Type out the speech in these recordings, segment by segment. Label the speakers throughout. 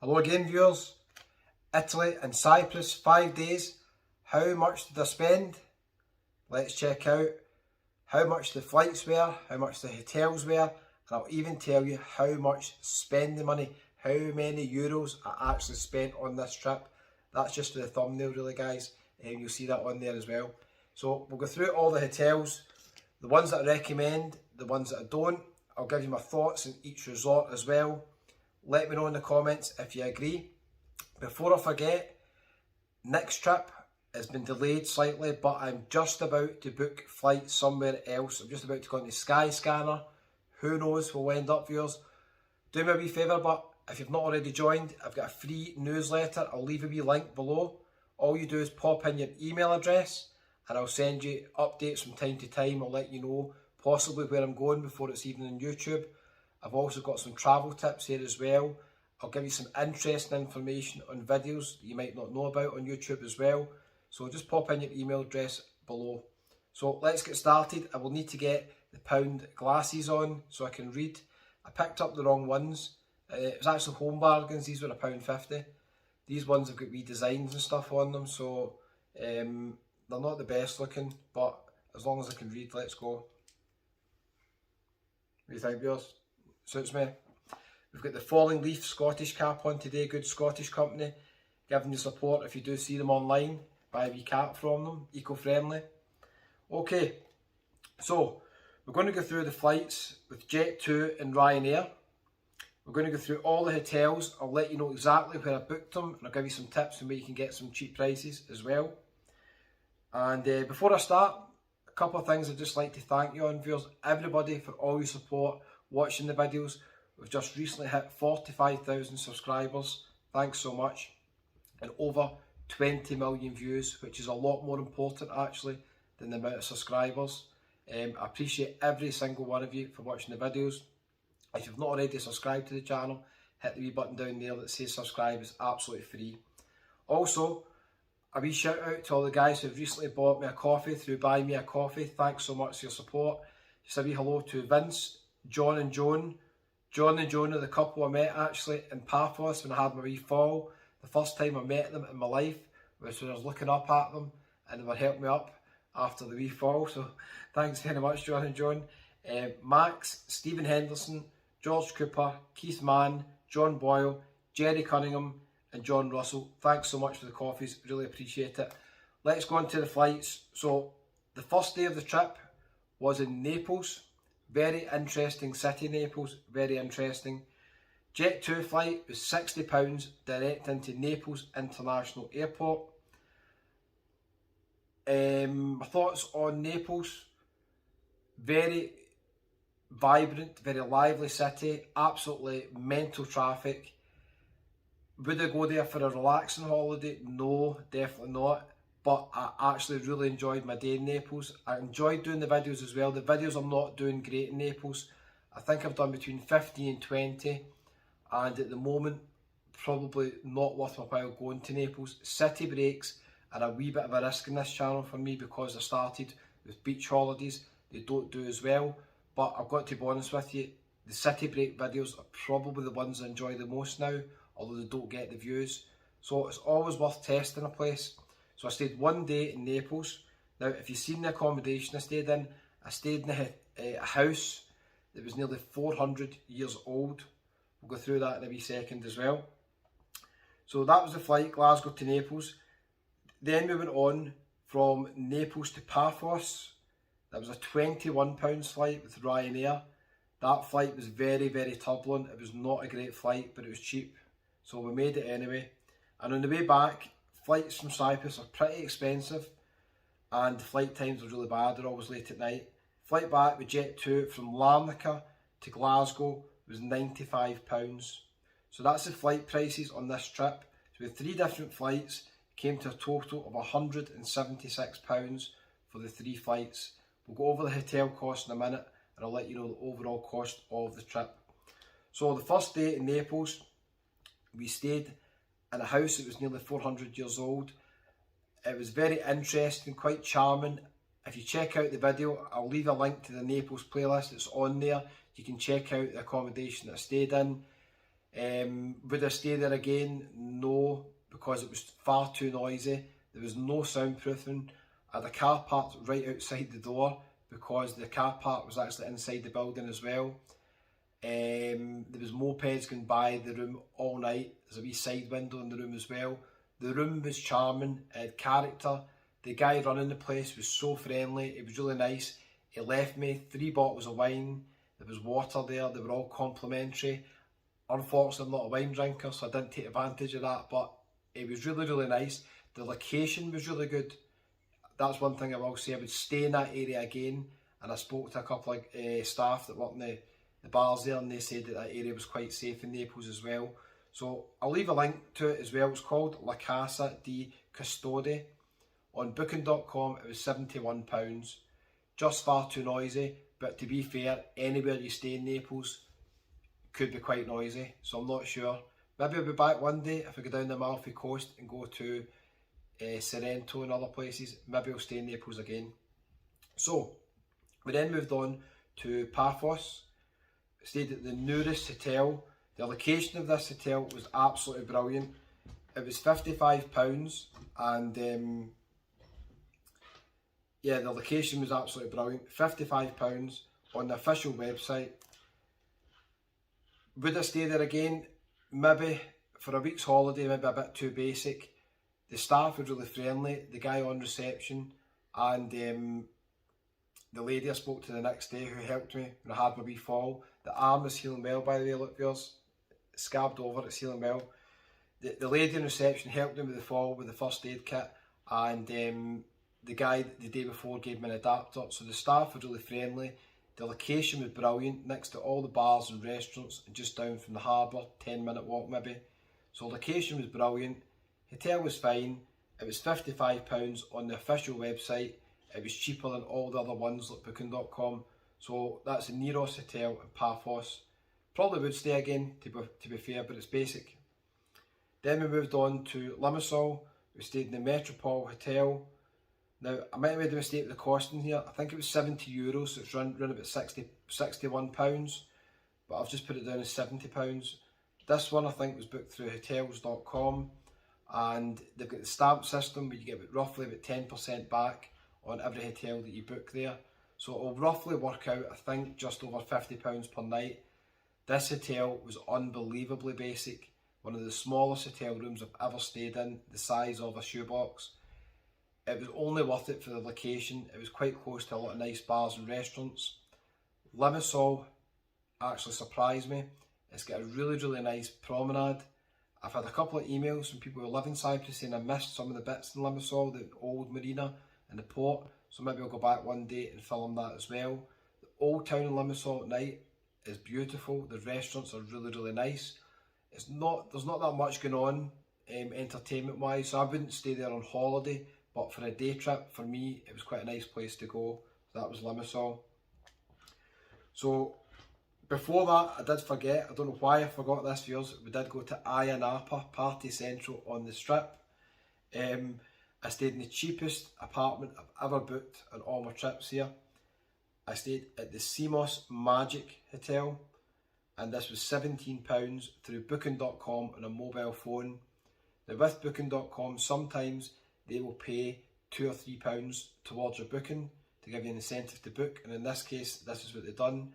Speaker 1: Hello again viewers. Italy and Cyprus, 5 days. How much did I spend? Let's check out how much the flights were, how much the hotels were, and I'll even tell you how much spending money, how many euros I actually spent on this trip. That's just for the thumbnail really guys, and you'll see that on there as well. So we'll go through all the hotels, the ones that I recommend, the ones that I don't. I'll give you my thoughts on each resort as well. Let me know in the comments if you agree. Before I forget, next trip has been delayed slightly, but I'm just about to book flights somewhere else. I'm just about to go into Skyscanner. Who knows where we'll end up, viewers. Do me a wee favour, but if you've not already joined, I've got a free newsletter. I'll leave a wee link below. All you do is pop in your email address and I'll send you updates from time to time. I'll let you know possibly where I'm going before it's even on YouTube. I've also got some travel tips here as well. I'll give you some interesting information on videos that you might not know about on YouTube as well. So just pop in your email address below. So let's get started. I will need to get the pound glasses on so I can read. I picked up the wrong ones. It was actually home bargains. These were £1.50. These ones have got wee designs and stuff on them, so they're not the best looking, but as long as I can read, let's go. What do you think, viewers? Suits me. We've got the Falling Leaf Scottish cap on today, good Scottish company. Give them the support if you do see them online. Buy a wee cap from them, eco-friendly. Okay, so we're going to go through the flights with Jet2 and Ryanair. We're going to go through all the hotels. I'll let you know exactly where I booked them, and I'll give you some tips on where you can get some cheap prices as well. And before I start, a couple of things I'd just like to thank you on, viewers, everybody, for all your support watching the videos. We've just recently hit 45,000 subscribers. Thanks so much. And over 20 million views, which is a lot more important actually than the amount of subscribers. I appreciate every single one of you for watching the videos. If you've not already subscribed to the channel, hit the wee button down there that says subscribe. It's absolutely free. Also, a wee shout out to all the guys who've recently bought me a coffee through Buy Me a Coffee. Thanks so much for your support. Just a wee hello to Vince, John and Joan. John and Joan are the couple I met actually in Paphos when I had my wee fall. The first time I met them in my life was when I was looking up at them and they were helping me up after the wee fall. So thanks very much, John and Joan. Max, Stephen Henderson, George Cooper, Keith Mann, John Boyle, Jerry Cunningham and John Russell. Thanks so much for the coffees, really appreciate it. Let's go on to the flights. So the first day of the trip was in Naples. Very interesting city, Naples, very interesting. Jet2 flight was £60 direct into Naples International Airport. My thoughts on Naples: very vibrant, very lively city, absolutely mental traffic. Would I go there for a relaxing holiday? No, definitely not. But I actually really enjoyed my day in Naples. I enjoyed doing the videos as well. The videos I'm not doing great in Naples. I think I've done between 50 and 20. And at the moment, probably not worth my while going to Naples. City breaks are a wee bit of a risk in this channel for me because I started with beach holidays. They don't do as well. But I've got to be honest with you, the city break videos are probably the ones I enjoy the most now, although they don't get the views. So it's always worth testing a place. So I stayed 1 day in Naples. Now, if you've seen the accommodation I stayed in a house that was nearly 400 years old. We'll go through that in a wee second as well. So that was the flight, Glasgow to Naples. Then we went on from Naples to Paphos. That was a £21 flight with Ryanair. That flight was very, very turbulent. It was not a great flight, but it was cheap. So we made it anyway. And on the way back, flights from Cyprus are pretty expensive and the flight times are really bad, they're always late at night. Flight back with Jet2 from Larnaca to Glasgow was £95. So that's the flight prices on this trip. So we had 3 different flights, came to a total of £176 for the 3 flights. We'll go over the hotel cost in a minute and I'll let you know the overall cost of the trip. So the first day in Naples, we stayed in a house that was nearly 400 years old. It was very interesting, quite charming. If you check out the video, I'll leave a link to the Naples playlist. It's on there. You can check out the accommodation that I stayed in. Would I stay there again? No, because it was far too noisy. There was no soundproofing. I had a car parked right outside the door because the car park was actually inside the building as well. There was mopeds going by the room all night. There's a wee side window in the room as well. The room was charming, it had character. The guy running the place was so friendly, it was really nice. He left me 3 bottles of wine, there was water there, they were all complimentary. Unfortunately, I'm not a wine drinker, so I didn't take advantage of that, but it was really, really nice. The location was really good. That's one thing I will say. I would stay in that area again, and I spoke to a couple of staff that work in the bars there, and they said that area was quite safe in Naples as well. So I'll leave a link to it as well. It's called La Casa di Custode. On booking.com it was £71. Just far too noisy, but to be fair, anywhere you stay in Naples could be quite noisy, so I'm not sure. Maybe I'll be back one day if I go down the Amalfi Coast and go to Sorrento and other places. Maybe I'll stay in Naples again. So we then moved on to Paphos. Stayed at the Nouris Hotel. The location of this hotel was absolutely brilliant. It was £55 and yeah, the location was absolutely brilliant. £55 on the official website. Would I stay there again? Maybe. For a week's holiday, maybe a bit too basic. The staff were really friendly, the guy on reception, and the lady I spoke to the next day who helped me when I had my wee fall. The arm is healing well, by the way, look yours. Scabbed over, it's healing well. The lady in reception helped me with the fall with the first aid kit, and the guy the day before gave me an adapter. So the staff were really friendly. The location was brilliant, next to all the bars and restaurants, and just down from the harbour, 10-minute walk maybe. So location was brilliant. Hotel was fine. It was £55 on the official website. It was cheaper than all the other ones like booking.com. So that's the Niros Hotel in Paphos. Probably would stay again, to be fair, but it's basic. Then we moved on to Limassol. We stayed in the Metropole Hotel. Now, I might have made a mistake with the costing here. I think it was €70, so it's around about £61. But I've just put it down as £70. This one I think was booked through hotels.com, and they've got the stamp system where you get roughly about 10% back on every hotel that you book there. So it'll roughly work out, I think, just over £50 per night. This hotel was unbelievably basic. One of the smallest hotel rooms I've ever stayed in, the size of a shoebox. It was only worth it for the location. It was quite close to a lot of nice bars and restaurants. Limassol actually surprised me. It's got a really, really nice promenade. I've had a couple of emails from people who live in Cyprus saying I missed some of the bits in Limassol, the old marina and the port. So maybe I'll go back one day and film that as well. The old town in Limassol at night is beautiful. The restaurants are really, really nice. There's not that much going on entertainment wise, so I wouldn't stay there on holiday, but for a day trip, for me, it was quite a nice place to go. So that was Limassol. So before that, I did forget, I don't know why I forgot this viewers, we did go to Ayia Napa, Party Central on the Strip. I stayed in the cheapest apartment I've ever booked on all my trips here. I stayed at the Simos Magic Hotel, and this was £17 through booking.com on a mobile phone. Now with booking.com, sometimes they will pay £2 or £3 towards your booking to give you an incentive to book, and in this case, this is what they've done.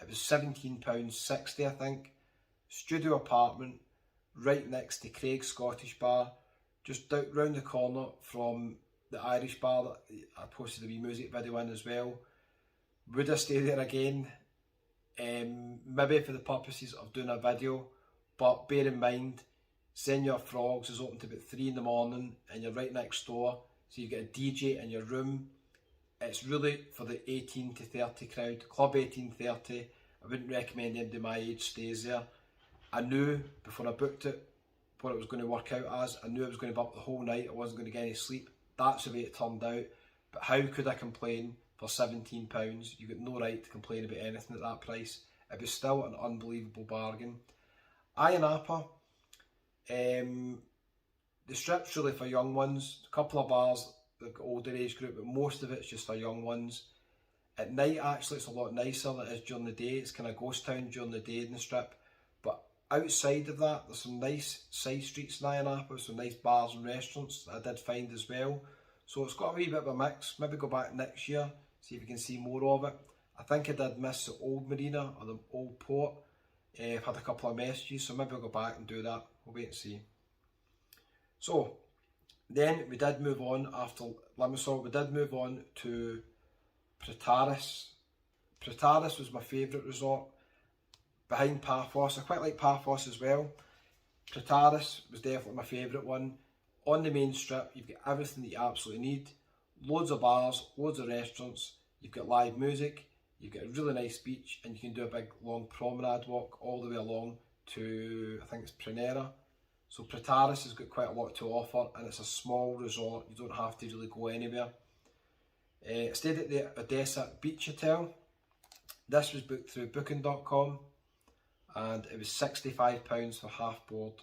Speaker 1: It was £17.60 I think. Studio apartment, right next to Craig's Scottish Bar, just round the corner from the Irish bar that I posted a wee music video in as well. Would I stay there again? Maybe for the purposes of doing a video, but bear in mind, Senor Frogs is open to about 3 in the morning and you're right next door, so you get a DJ in your room. It's really for the 18 to 30 crowd, Club 18-30. I wouldn't recommend anybody my age stays there. I knew before I booked it what it was going to work out as. I knew I was going to be up the whole night, I wasn't going to get any sleep. That's the way it turned out. But how could I complain for £17? You got no right to complain about anything at that price. It was still an unbelievable bargain. Ayia Napa, the strip's really for young ones. A couple of bars, like older age group, but most of it's just for young ones. At night, actually, it's a lot nicer than it is during the day. It's kind of ghost town during the day in the strip. But outside of that, there's some nice side streets in Ayia Napa, some nice bars and restaurants that I did find as well. So it's got a wee bit of a mix. Maybe go back next year, see if we can see more of it. I think I did miss the old marina or the old port. I've had a couple of messages, so maybe I'll go back and do that. We'll wait and see. So then we did move on after Limassol. We did move on to Pretaris. Pretaris was my favourite resort behind Paphos. I quite like Paphos as well. Pretaris was definitely my favourite one. On the main strip, you've got everything that you absolutely need. Loads of bars, loads of restaurants. You've got live music. You've got a really nice beach, and you can do a big long promenade walk all the way along to, I think it's Prunera. So Pretaris has got quite a lot to offer, and it's a small resort. You don't have to really go anywhere. I stayed at the Odessa Beach Hotel. This was booked through booking.com, and it was £65 for half board.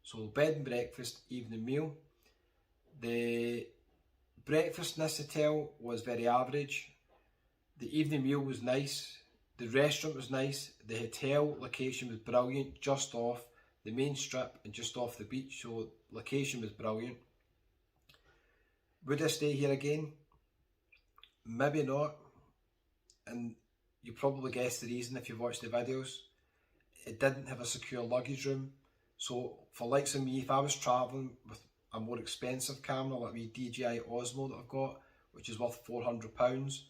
Speaker 1: So bed and breakfast, evening meal. The breakfast in this hotel was very average. The evening meal was nice. The restaurant was nice. The hotel location was brilliant, just off the main strip and just off the beach. So location was brilliant. Would I stay here again? Maybe not. And you probably guessed the reason if you've watched the videos. It didn't have a secure luggage room. So for likes of me, if I was travelling with a more expensive camera like the DJI Osmo that I've got, which is worth £400,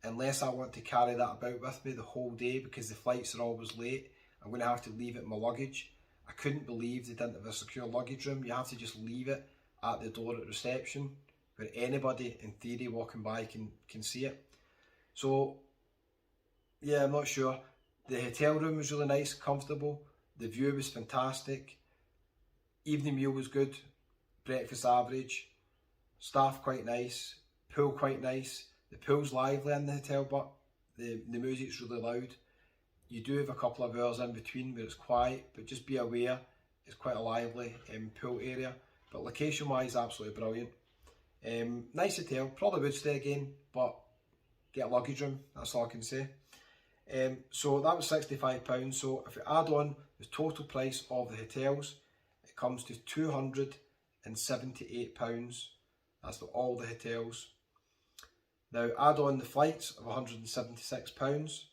Speaker 1: unless I want to carry that about with me the whole day because the flights are always late, I'm going to have to leave it in my luggage. I couldn't believe they didn't have a secure luggage room. You have to just leave it at the door at reception where anybody in theory walking by can see it. So yeah, I'm not sure. The hotel room was really nice, comfortable. The view was fantastic. Evening meal was good. Breakfast average. Staff quite nice. Pool quite nice. The pool's lively in the hotel, but the music's really loud. You do have a couple of hours in between where it's quiet, but just be aware it's quite a lively pool area. But location wise, absolutely brilliant. Nice hotel, probably would stay again, but get a luggage room, that's all I can say. So that was £65. So if you add on the total price of the hotels, it comes to £278. That's for all the hotels. Now add on the flights of £176,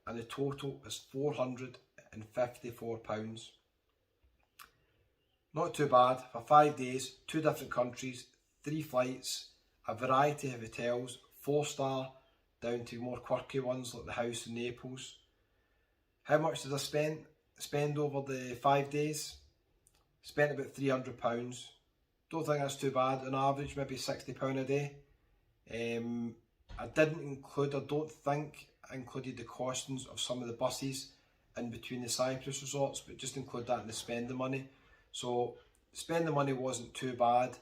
Speaker 1: and the total is £454. Not too bad for 5 days, 2 different countries, 3 flights, a variety of hotels, 4-star down to more quirky ones like the house in Naples. How much did I spend over the 5 days? Spent about £300. Don't think that's too bad. On average, maybe £60 a day. I didn't include, I don't think I included the costings of some of the buses in between the CYPRUS resorts, but just include that in the spending money. So spending money wasn't too bad.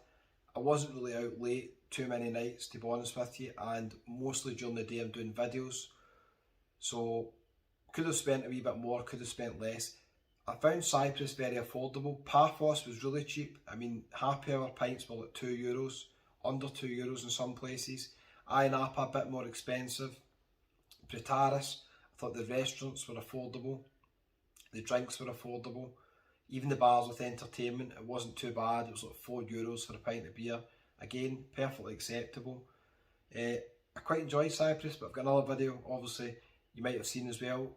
Speaker 1: I wasn't really out late too many nights, to be honest with you, and mostly during the day I'm doing videos. So could have spent a wee bit more, could have spent less. I found CYPRUS very affordable. Paphos was really cheap. I mean, happy hour pints were like €2, under €2 in some places. Ayia Napa a bit more expensive. Pretaris, I thought the restaurants were affordable. The drinks were affordable. Even the bars with entertainment, it wasn't too bad. It was like €4 for a pint of beer. Again, perfectly acceptable. I quite enjoy CYPRUS, but I've got another video, obviously, you might have seen as well.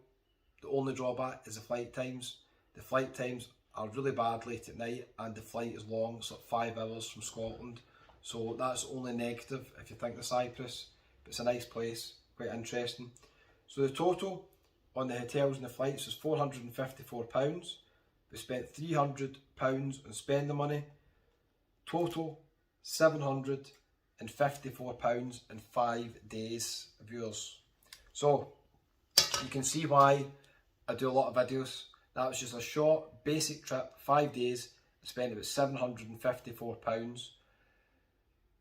Speaker 1: The only drawback is the flight times. The flight times are really bad late at night, and the flight is long, it's like 5 hours from Scotland. So that's only negative if you think of CYPRUS, but it's a nice place, quite interesting. So the total on the hotels and the flights was £454. We spent £300 on spending money. Total £754 in 5 days, viewers. So you can see why I do a lot of videos. That was just a short, basic trip, 5 days. I spent about £754.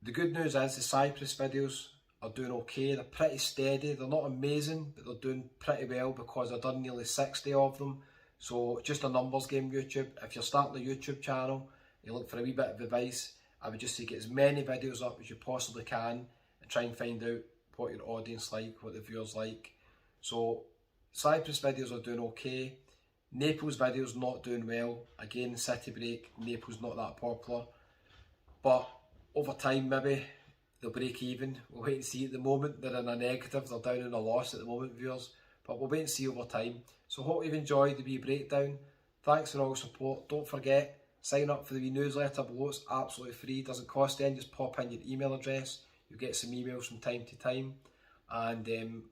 Speaker 1: The good news is the CYPRUS videos are doing okay. They're pretty steady. They're not amazing, but they're doing pretty well because I've done nearly 60 of them. So just a numbers game, YouTube. If you're starting a YouTube channel, you look for a wee bit of advice, I would just say get as many videos up as you possibly can and try and find out what your audience like, what the viewers like. So CYPRUS videos are doing okay. Naples videos not doing well. Again, city break, Naples not that popular. But over time, maybe they'll break even. We'll wait and see. At the moment, they're in a negative. They're down in a loss at the moment, viewers. But we'll wait and see over time. So hope you've enjoyed the wee breakdown. Thanks for all the support. Don't forget, sign up for the wee newsletter below. It's absolutely free. Doesn't cost anything. Just pop in your email address. You'll get some emails from time to time. And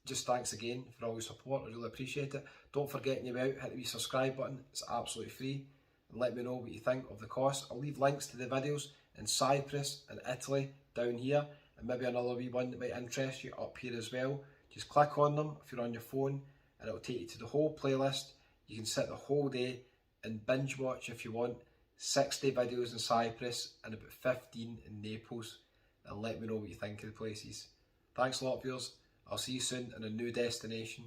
Speaker 1: just thanks again for all your support. I really appreciate it. Don't forget, when you're out, hit the wee subscribe button. It's absolutely free. And let me know what you think of the cost. I'll leave links to the videos in Cyprus and Italy down here, and maybe another wee one that might interest you up here as well. Just click on them if you're on your phone and it'll take you to the whole playlist. You can sit the whole day and binge watch if you want. 60 videos in Cyprus and about 15 in Naples, and let me know what you think of the places. Thanks a lot, viewers. I'll see you soon in a new destination.